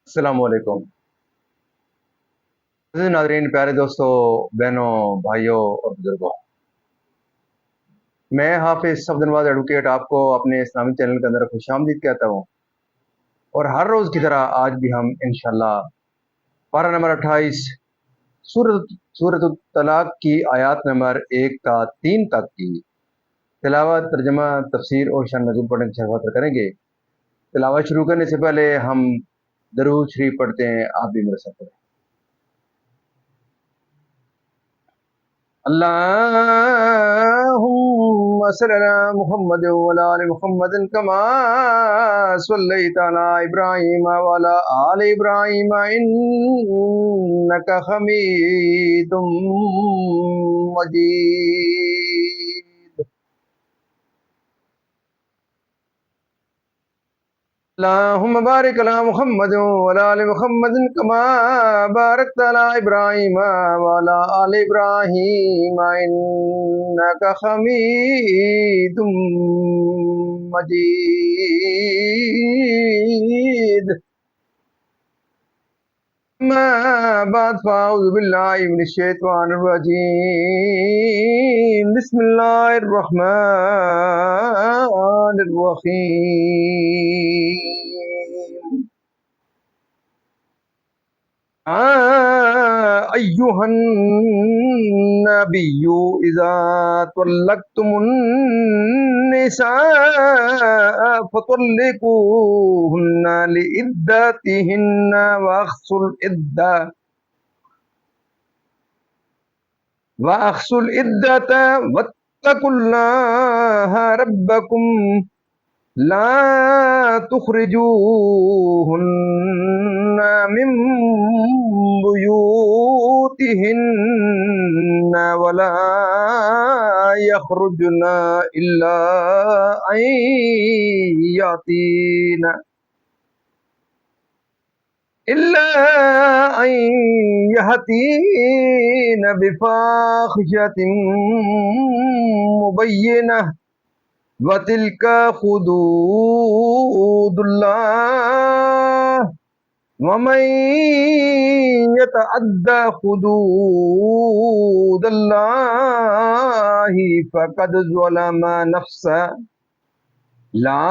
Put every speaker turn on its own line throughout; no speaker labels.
السلام علیکم عزیز ناظرین، پیارے دوستوں، بہنوں، بھائیوں اور بزرگوں، میں حافظ صفدر نواز ایڈوکیٹ آپ کو اپنے اسلامی چینل کے اندر خوش آمدید کہتا ہوں، اور ہر روز کی طرح آج بھی ہم انشاءاللہ پارہ نمبر 28 سورۃ الطلاق کی آیات نمبر 1 تا 3 تک کی تلاوت، ترجمہ، تفسیر اور شان نزول پڑھنے کی شروعات کریں گے۔ تلاوت شروع کرنے سے پہلے ہم درود شریف پڑھتے ہیں، آپ بھی میرے ساتھ پڑھیں۔ اللهم صل على محمد وعلى آل محمد كما صليت على إبراهيم وعلى آل إبراهيم إنك حميد مجيد۔ اللهم بارك على محمد وعلى آل محمد كما باركت على إبراهيم وعلى آل إبراهيم إنك حميد مجيد۔ ما بعد فأعوذ بالله من الشيطان الرجيم، بسم الله الرحمن الرحيم۔ أيها النبي إذا طلقتم النساء فطلقوهن لعدتهن وأحصوا العدة واتقوا الله ربكم لا تخرجوهن من بيوتهن ولا يخرجن إلا أن يأتين بفاحشة مبينة وتلك حدود الله ومن يتعد حدود الله فقد ظلم نفسه لا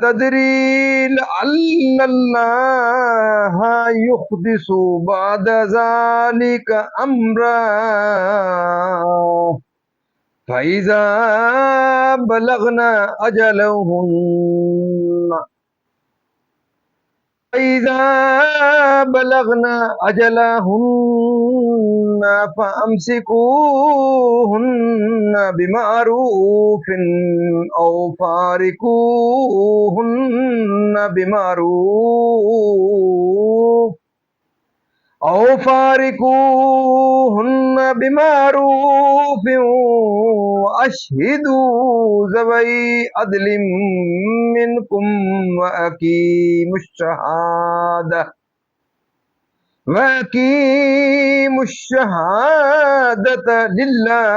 تدري لعل الله يحدث بعد ذلك أمرا فإذا بلغنا أجلهن فأمسكوهن بمعروف أو فارقوهن بمعروف وأشهدوا ذوي عدل منكم وأقيموا الشهادة لله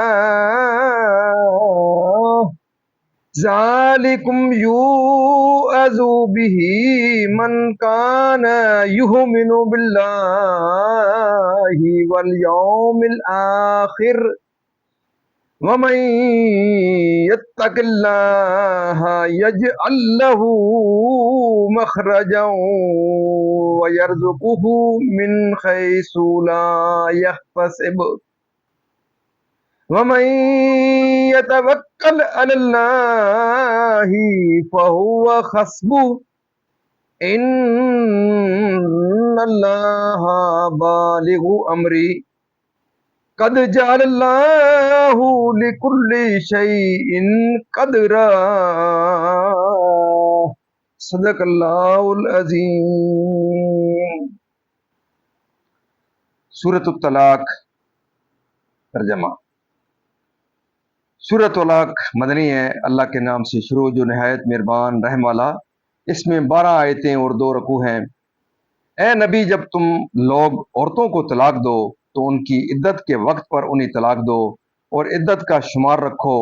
ذلكم يوعظ به من كان يؤمن بالله واليوم الآخر ومن يتق الله يجعل له مخرجا ويرزقه من حيث لا يحتسب ومن يتوكل على الله فهو حسبه إن الله بالغ أمري قد جعل الله لكل شيء قدرا صدق اللہ العظیم۔ سورۃ الطلاق ترجمہ۔ سورۃ الطلاق مدنی ہے، اللہ کے نام سے شروع جو نہایت مہربان رحم والا۔ اس میں 12 آیتیں اور 2 رکوع ہیں۔ اے نبی، جب تم لوگ عورتوں کو طلاق دو تو ان کی عدت کے وقت پر انہیں طلاق دو، اور عدت کا شمار رکھو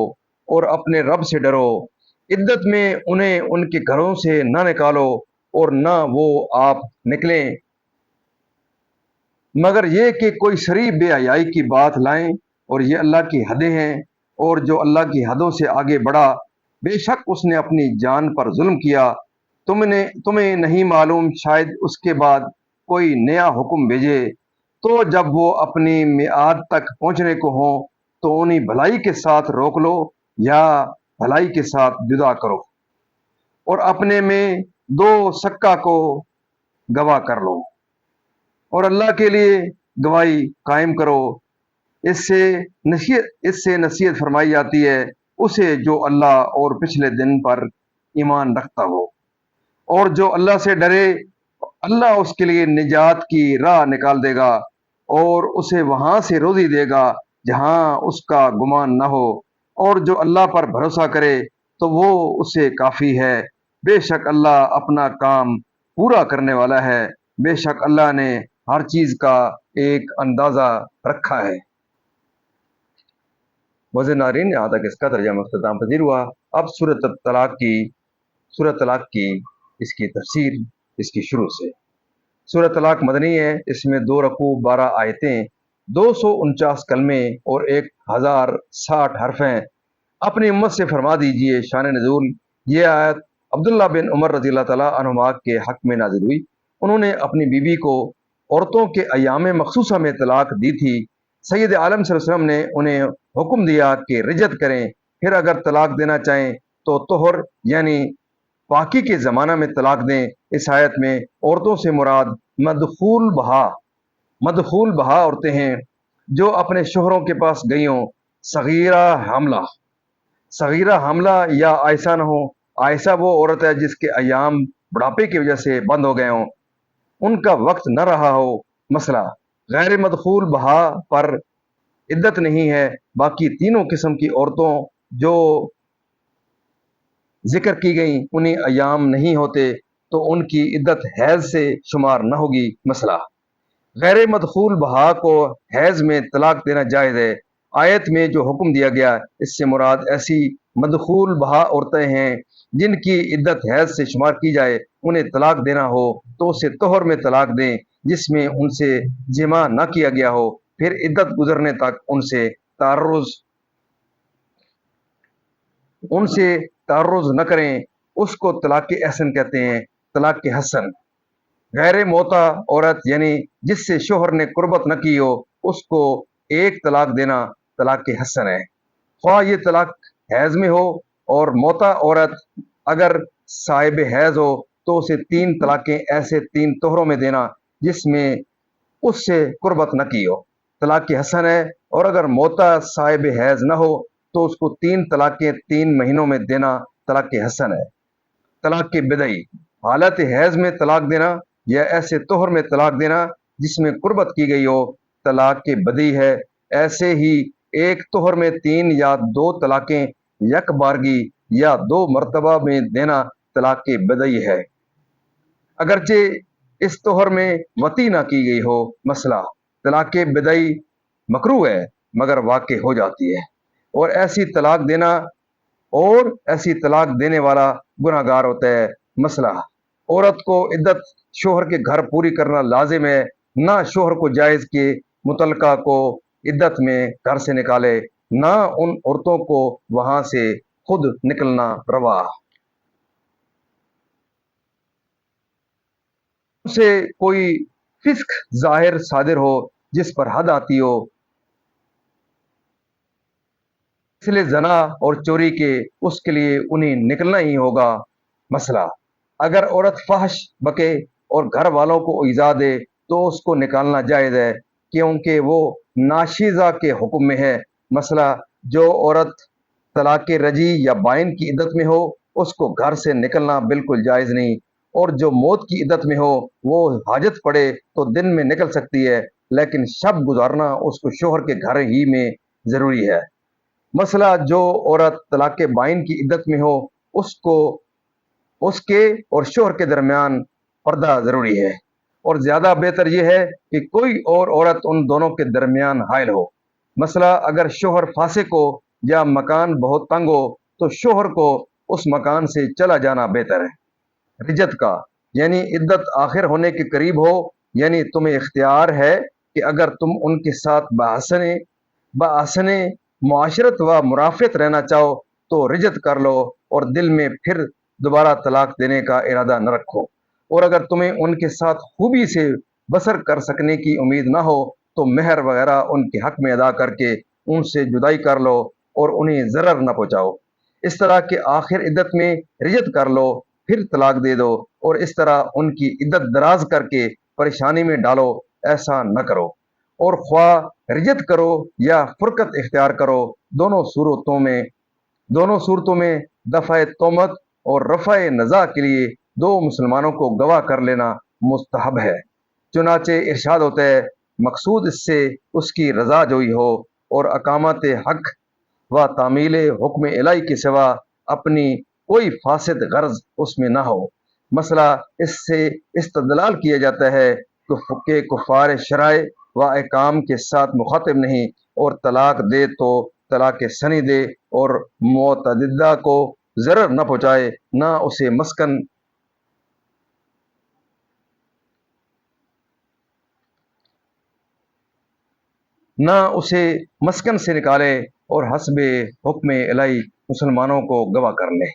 اور اپنے رب سے ڈرو۔ इद्दत में उन्हें उनके घरों से न निकालो और न वो आप निकलें, मगर ये कि कोई शरीफ बेहयाई की बात लाएं, और ये अल्लाह की हदें हैं, और जो अल्लाह की हदों से आगे बढ़ा बेशक उसने अपनी जान पर जुल्म किया। तुम्हें नहीं मालूम शायद उसके बाद कोई नया हुक्म भेजे, तो जब वो अपनी मियाद तक पहुंचने को हो तो उन्हें भलाई के साथ रोक लो या भलाई के साथ जुदा करो, और अपने में दो सक्का को गवाह कर लो, और अल्लाह के लिए गवाही कायम करो। इससे नसीहत फरमाई जाती है उसे जो अल्लाह और पिछले दिन पर ईमान रखता हो, और जो अल्लाह से डरे अल्लाह उसके लिए निजात की राह निकाल देगा, और उसे वहां से रोजी देगा जहां उसका गुमान न हो, और जो अल्लाह पर भरोसा करे तो वो उसे काफी है। बेशक अल्लाह अपना काम पूरा करने वाला है, बेशक अल्लाह ने हर चीज का एक अंदाजा रखा है। मज़े नारीन, यहाँ तक इसका तर्जमा अख्ताम पजीर हुआ। अब सूरत तलाक की इसकी तफसीर इसकी शुरू से। सूरत तलाक मदनी है, इसमें 2 रकू 12 आयतें, 249 कलमे और 1060 हर्फ हैं। अपनी उम्मत से फरमा दीजिए शान नज़ूल। ये आयत अब्दुल्ला बिन उमर रज़ी अल्लाह तआला अन्हुमा के हक में नाजिल हुई। उन्होंने अपनी बीवी को औरतों के अयाम मखसूसा में तलाक दी थी। सैयद आलम सल्लल्लाहु अलैहि वसल्लम ने उन्हें हुक्म दिया कि रिजत करें, फिर अगर तलाक देना चाहें तो तोहर यानी पाकी के ज़माना में तलाक दें। इस आयत में औरतों से मुराद मदखूल बहा औरतें हैं जो अपने शोहरों के पास गई हों। सगीरा हमला सगीरा हमला या आयसा न हो। आयसा वो औरत है जिसके अयाम बुढ़ापे की वजह से बंद हो गए हों, उनका वक्त न रहा हो। मसला गैर मदखूल बहा पर इद्दत नहीं है। बाकी तीनों किस्म की औरतों जो जिक्र की गई उन्हें अयाम नहीं होते तो उनकी इद्दत हैज से शुमार न होगी। मसला गैर मदखूल बहा को हैज में तलाक देना जायज़ है। आयत में जो हुक्म दिया गया इससे मुराद ऐसी मदखूल बहा औरतें हैं जिनकी इद्दत हैज से शुमार की जाए। उन्हें तलाक देना हो तो उसे तोहर में तलाक दें जिसमें उनसे जिमा न किया गया हो, फिर इद्दत गुजरने तक उनसे तारुज न करें। उसको तलाक एहसन कहते हैं, तलाक हसन। गैर मोता औरत यानी जिससे शोहर ने कुर्बत न की हो उसको एक तलाक देना तलाक हसन है, ख्वाह ये तलाक हैज में हो। और मोता औरत अगर साहिब हैज हो तो उसे 3 तलाकें ऐसे 3 तोहरों में देना जिसमें उससे कुर्बत न की हो, तलाक हसन है। और अगर मोता साहिब हैज न हो तो उसको 3 तलाकें 3 महीनों में देना तलाक हसन है। तलाक की बिदई हालत हैज में तलाक देना या ऐसे तोहर में तलाक देना जिसमें कुर्बत की गई हो, तलाक की बदी है। ऐसे ही एक तोहर में 3 या 2 तलाकें यक बारगी या 2 मरतबा में देना तलाक की बदई है, अगरचे इस तोहर में वती ना की गई हो। मसला तलाक बिदई मकरू है मगर वाक़ हो जाती है, और ऐसी तलाक देने वाला गुनाहगार होता है। मसला औरत को इद्दत शोहर के घर पूरी करना लाजिम है, ना शोहर को जायज़ के मुतलका को इद्दत में घर से निकाले, ना उन औरतों को वहां से खुद निकलना रवा। से कोई फिस्क जाहिर सादिर हो जिस पर हद आती हो, इसलिए जना और चोरी के उसके लिए उन्हें निकलना ही होगा। मसला अगर औरत फहश बके और घर वालों को ईजा दे तो उसको निकालना जायज़ है क्योंकि वो नाशीजा के हुक्म में है। मसला जो औरत तलाक रजी या बाइन की इद्दत में हो उसको घर से निकलना बिल्कुल जायज़ नहीं, और जो मौत की इद्दत में हो वो हाजत पड़े तो दिन में निकल सकती है, लेकिन शब गुजारना उसको शोहर के घर ही में ज़रूरी है। मसला जो औरत तलाक बाइन की इद्दत में हो उसको उसके और शोहर के दरमियान पर्दा ज़रूरी है, और ज़्यादा बेहतर यह है कि कोई और औरत उन दोनों के दरमियान हायल हो। मसला अगर शोहर फासिक हो या मकान बहुत तंग हो तो शोहर को उस मकान से चला जाना बेहतर है। रिजत का यानी इद्दत आखिर होने के करीब हो, यानी तुम्हें इख्तियार है कि अगर तुम उनके साथ बाहसने मुआशरत व मुराफ़त रहना चाहो तो रिजत कर लो और दिल में फिर दोबारा तलाक देने का इरादा न रखो। और अगर तुम्हें उनके साथ खूबी से बसर कर सकने की उम्मीद ना हो तो मेहर वगैरह उनके हक में अदा करके उनसे जुदाई कर लो और उन्हें ज़रर न पहुँचाओ। इस तरह के आखिर इद्दत में रिजत कर लो, फिर तलाक दे दो और इस तरह उनकी इद्दत दराज करके परेशानी में डालो, ऐसा न करो। और ख्वाह रिजत करो या फुरकत इख्तियार करो, दोनों सूरतों में दफ़ा तोमत और रफ़ा नज़ा के लिए दो मुसलमानों को गवाह कर लेना मुस्तहब है। चुनाचे इरशाद होता है, मकसूद इससे उसकी रजा जोई हो और अकामत हक व तामील हुक्म इलाही के सिवा अपनी कोई फासिद गर्ज उसमें ना हो। मसला इससे इस्तदलाल किया जाता है कि कुफार शराय व अहकाम के साथ मुखातिब नहीं और तलाक दे तो तलाक सनी दे और मोतदिदा को ज़रर न पहुँचाए, उसे मस्कन से निकाले और हस्बे हुक्म इलाही मुसलमानों को गवाह कर ले,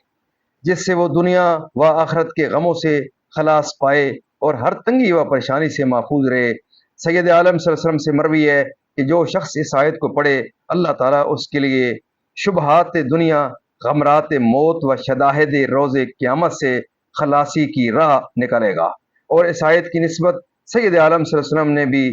जिससे वो दुनिया व आखरत के गमों से खलास पाए और हर तंगी व परेशानी से महफूज रहे। सैयद आलम सल्लल्लाहु अलैहि वसल्लम से मरवी है कि जो शख्स इस आयत को पढ़े अल्लाह ताला उसके लिए शुबहात दुनिया, गमरात मौत व शदाहिद रोज़े क़यामत से खलासी की राह निकालेगा। और इस आयत की निस्बत सैयद आलम सल्लल्लाहु अलैहि वसल्लम ने भी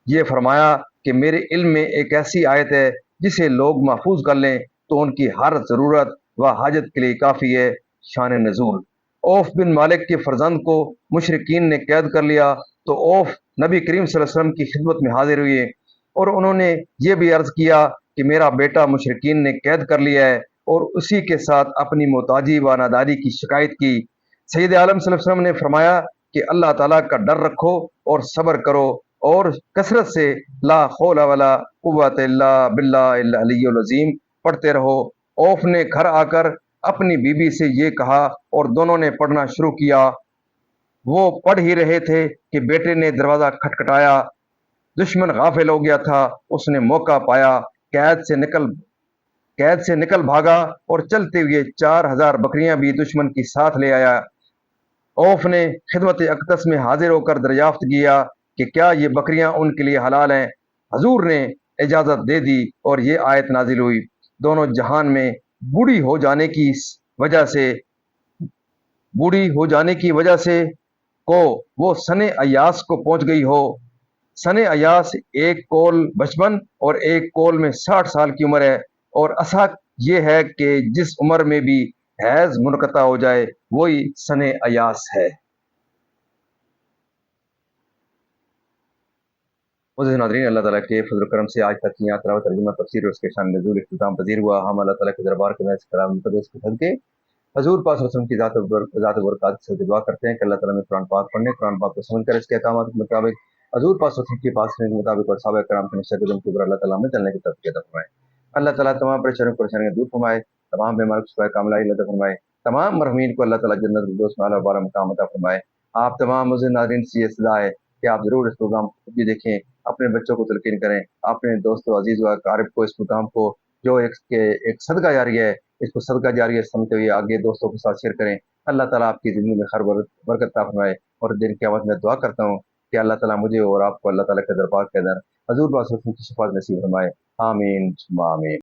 ये फरमाया कि मेरे इल्म में एक ऐसी आयत है जिसे लोग महफूज कर लें तो उनकी हर ज़रूरत व हाजत के लिए काफ़ी है। शान नज़ूल, औफ बिन मालिक के फर्जंद को मुशरिकीन ने कैद कर लिया तो औफ नबी करीम सल्लल्लाहु अलैहि वसल्लम की खिदमत में हाजिर हुए और उन्होंने ये भी अर्ज़ किया कि मेरा बेटा मुशरिकीन ने कैद कर लिया है और उसी के साथ अपनी मोहताजी व नादारी की शिकायत की। सैयद आलम सल्लल्लाहु अलैहि वसल्लम ने फरमाया कि अल्लाह ताला का डर रखो और सब्र करो और कसरत से ला हौला वला कुव्वत इल्ला बिल्लाहिल अलिय्युल अज़ीम पढ़ते रहो। औफ ने घर आकर अपनी बीबी से ये कहा और दोनों ने पढ़ना शुरू किया। वो पढ़ ही रहे थे कि बेटे ने दरवाज़ा खटखटाया। दुश्मन गाफिल हो गया था, उसने मौका पाया, कैद से निकल भागा और चलते हुए 4000 बकरियां भी दुश्मन की साथ ले आया। औफ ने खिदमत अकदस में हाजिर होकर दरियाफ्त किया कि क्या ये बकरियां उनके लिए हलाल हैं। हजूर ने इजाज़त दे दी और ये आयत नाजिल हुई, दोनों जहान में बूढ़ी हो जाने की वजह से बूढ़ी हो जाने की वजह से को वो सने अयास को पहुंच गई हो। सने अयास एक कौल बचपन और एक कौल में 60 साल की उम्र है और असा ये है कि जिस उम्र में भी हैज मुनक़ता हो जाए वही सने अयास है। मुझे नाज़रीन, अल्लाह ताला के फज़ल करम से आज तक यहाँ तिलावत तर्जुमा तफसीर और उसके शान नज़ूल इख्तिताम पज़ीर हुआ। हम अल्लाह ताला के दरबार के इस कलाम मुक़द्दस के सदक़े हज़ूर पाक सल्लल्लाहु अलैहि वसल्लम की ज़ात बरक़ात से दुआ करते हैं कि अल्लाह ताला हमें कुरान पाक पढ़ने, कुरान पाक को समझ कर इसके अहकामात के मुताबिक हज़ूर पाक सल्लल्लाहु अलैहि वसल्लम की पास के मुताबिक और सहाबा किराम के नक्शे कदम के ऊपर अल्लाह ताला हमें चलने की तौफ़ीक़ अता फरमाए। अल्लाह ताला तमाम परेशानियां दूर फरमाए, तमाम बीमार को शिफ़ाए कामिला अता फरमाए, तमाम मरहूमीन को अल्लाह ताला जन्नत फिरदौस में आला बाला मकाम अता फरमाए। आप तमाम मुझे नाज़रीन से ये सलाह है कि आप ज़रूर इस प्रोग्राम को भी देखें, अपने बच्चों को तलकीन करें, अपने दोस्तों अजीज़ व अक़ारिब को इस प्रोग्राम को जो एक सदका जारिया है, इसको सदका जारिया समझते हुए आगे दोस्तों के साथ शेयर करें। अल्लाह ताला आपकी ज़िंदगी में खैर बरकत अता फरमाए। और दिन क़यामत में दुआ करता हूँ कि अल्लाह ताला मुझे और आपको अल्लाह ताला के दरबार के अंदर हज़ूर पाक सल्लल्लाहु अलैहि वसल्लम की शफ़ाअत नसीब फरमाए। आमीन सुम्मा आमीन।